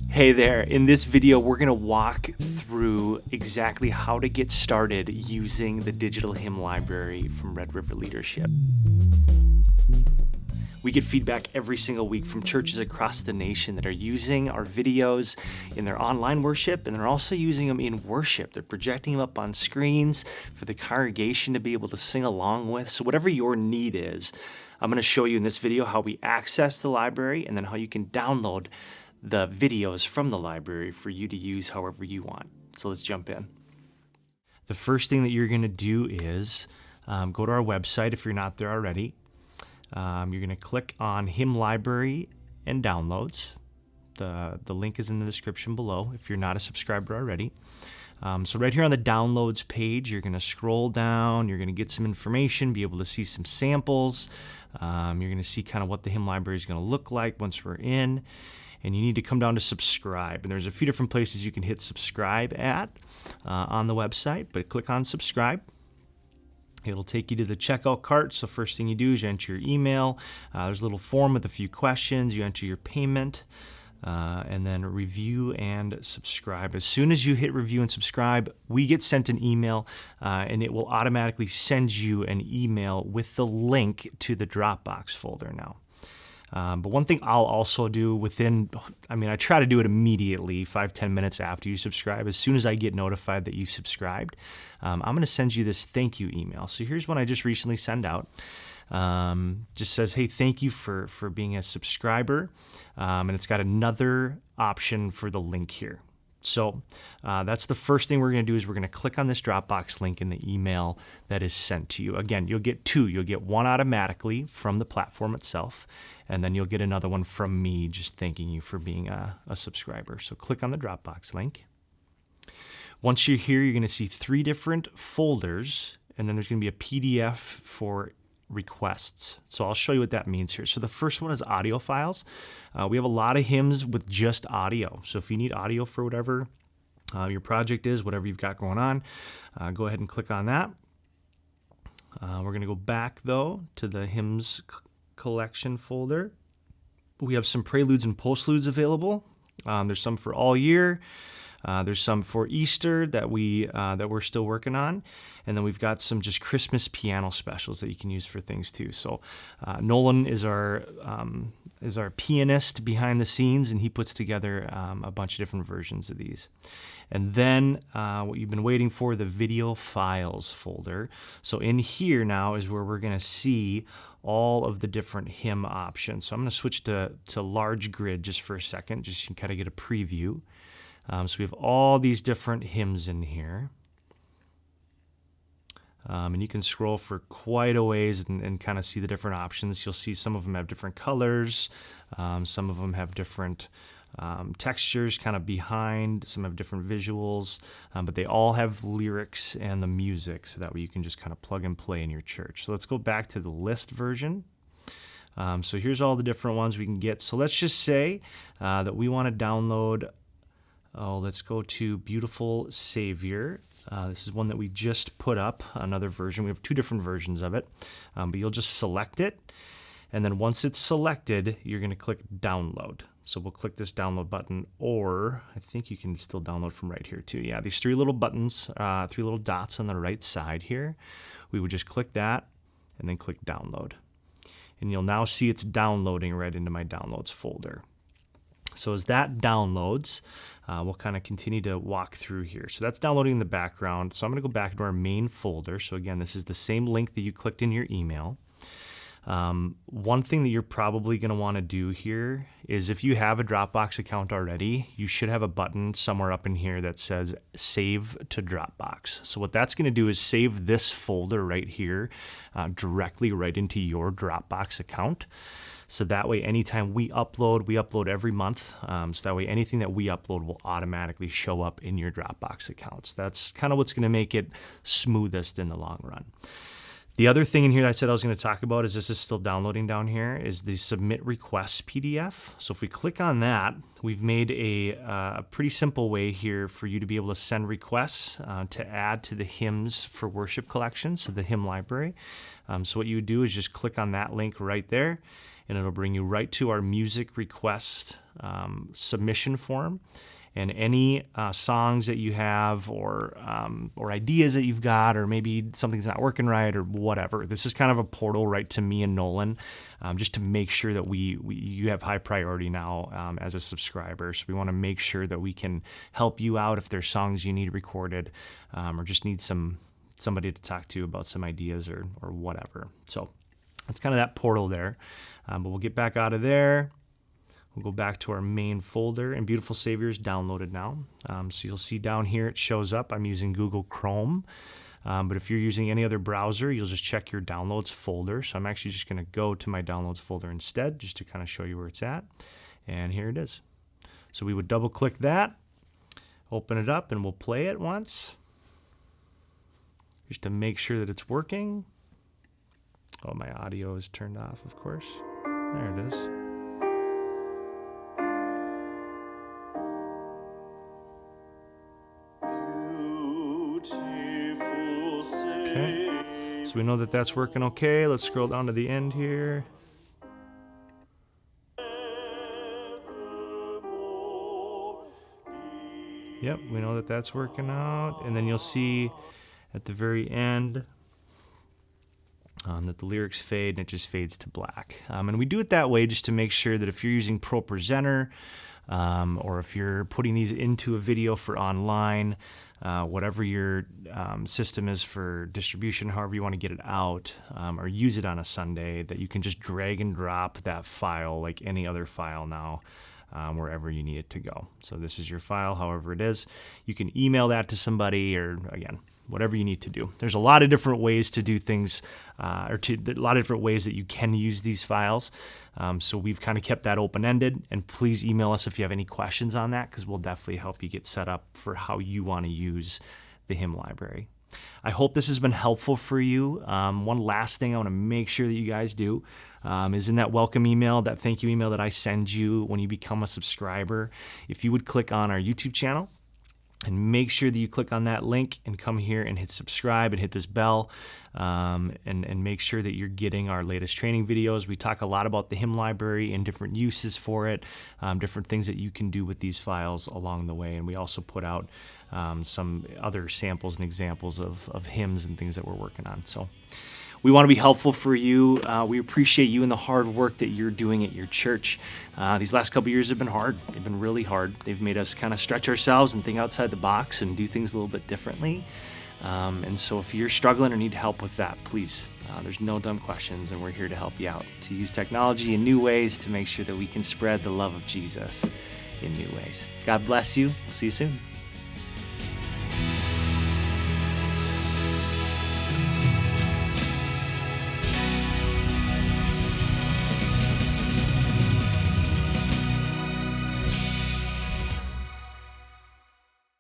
Hey there, in this video we're going to walk through exactly how to get started using the digital hymn library from Red River Leadership. We get feedback every single week from churches across the nation that are using our videos in their online worship, and they're also using them in worship. They're projecting them up on screens for the congregation to be able to sing along with. So whatever your need is, I'm going to show you in this video how we access the library and then how you can download the videos from the library for you to use however you want. So let's jump in. The first thing that you're going to do is go to our website if you're not there already. You're going to click on Hymn Library and Downloads. The link is in the description below if you're not a subscriber already. So right here on the Downloads page, you're going to scroll down, you're going to get some information, be able to see some samples. You're going to see kind of what the hymn library is going to look like once we're in. And you need to come down to subscribe. And there's a few different places you can hit subscribe at on the website, but click on subscribe. It'll take you to the checkout cart. So first thing you do is you enter your email. There's a little form with a few questions. You enter your payment and then review and subscribe. As soon as you hit review and subscribe, we get sent an email and it will automatically send you an email with the link to the Dropbox folder now. But one thing I'll also do I try to do it immediately, 5-10 minutes after you subscribe. As soon as I get notified that you subscribed, I'm going to send you this thank you email. So here's one I just recently sent out. Just says, hey, thank you for being a subscriber. And it's got another option for the link here. So that's the first thing we're going to do is we're going to click on this Dropbox link in the email that is sent to you. Again, you'll get two. You'll get one automatically from the platform itself, and then you'll get another one from me just thanking you for being a subscriber. So click on the Dropbox link. Once you're here, you're going to see 3 different folders, and then there's going to be a PDF for requests. So I'll show you what that means here. So the first one is audio files. We have a lot of hymns with just audio. So if you need audio for whatever your project is, whatever you've got going on, go ahead and click on that. We're going to go back though to the hymns collection folder. We have some preludes and postludes available. There's some for all year. There's some for Easter that we're still working on, and then we've got some just Christmas piano specials that you can use for things too. So Nolan is our pianist behind the scenes, and he puts together a bunch of different versions of these. And then what you've been waiting for, the video files folder. So in here now is where we're going to see all of the different hymn options. So I'm going to switch to large grid just for a second, just so you can kind of get a preview. So we have all these different hymns in here. And you can scroll for quite a ways and kind of see the different options. You'll see some of them have different colors. Some of them have different textures kind of behind. Some have different visuals. But they all have lyrics and the music, so that way you can just kind of plug and play in your church. So let's go back to the list version. So here's all the different ones we can get. So let's just say that we want to download. Let's go to Beautiful Savior. This is one that we just put up, another version. We have 2 different versions of it, but you'll just select it. And then once it's selected, you're going to click Download. So we'll click this download button, or I think you can still download from right here too. Yeah, these 3 little buttons, 3 little dots on the right side here. We would just click that and then click Download. And you'll now see it's downloading right into my Downloads folder. So as that downloads, we'll kind of continue to walk through here. So that's downloading in the background. So I'm going to go back to our main folder. So again, this is the same link that you clicked in your email. One thing that you're probably going to want to do here is if you have a Dropbox account already, you should have a button somewhere up in here that says Save to Dropbox. So what that's going to do is save this folder right here directly right into your Dropbox account. So that way, anytime we upload every month. So that way, anything that we upload will automatically show up in your Dropbox accounts. That's kind of what's going to make it smoothest in the long run. The other thing in here that I said I was going to talk about is this is still downloading down here is the Submit Requests PDF. So if we click on that, we've made a pretty simple way here for you to be able to send requests to add to the hymns for worship collection, so the hymn library. So what you would do is just click on that link right there, and it'll bring you right to our music request submission form. And any songs that you have or ideas that you've got, or maybe something's not working right or whatever, this is kind of a portal right to me and Nolan, just to make sure that you have high priority now as a subscriber. So we want to make sure that we can help you out if there's songs you need recorded, or just need somebody to talk to about some ideas or whatever. So that's kind of that portal there. But we'll get back out of there. We'll go back to our main folder, and Beautiful Savior is downloaded now. So you'll see down here it shows up. I'm using Google Chrome, but if you're using any other browser, you'll just check your downloads folder. So I'm actually just going to go to my downloads folder instead, just to kind of show you where it's at. And here it is. So we would double click that, open it up, and we'll play it once, just to make sure that it's working. Oh, my audio is turned off, of course. There it is. Okay, so we know that that's working okay. Let's scroll down to the end here. Yep, we know that that's working out. And then you'll see at the very end that the lyrics fade and it just fades to black. And we do it that way just to make sure that if you're using Pro Presenter, or if you're putting these into a video for online, whatever your system is for distribution, however you want to get it out, or use it on a Sunday, that you can just drag and drop that file like any other file now, wherever you need it to go. So this is your file, however it is. You can email that to somebody, or again, whatever you need to do. There's a lot of different ways to do things, a lot of different ways that you can use these files. So we've kind of kept that open-ended, and please email us if you have any questions on that, because we'll definitely help you get set up for how you want to use the hymn library. I hope this has been helpful for you. One last thing I want to make sure that you guys do is in that welcome email, that thank you email that I send you when you become a subscriber, if you would click on our YouTube channel, and make sure that you click on that link and come here and hit subscribe and hit this bell, and make sure that you're getting our latest training videos. We talk a lot about the hymn library and different uses for it, different things that you can do with these files along the way. And we also put out some other samples and examples of hymns and things that we're working on. So we want to be helpful for you. We appreciate you and the hard work that you're doing at your church. These last couple years have been hard. They've been really hard. They've made us kind of stretch ourselves and think outside the box and do things a little bit differently. And so if you're struggling or need help with that, please, there's no dumb questions, and we're here to help you out, to use technology in new ways to make sure that we can spread the love of Jesus in new ways. God bless you. We'll see you soon.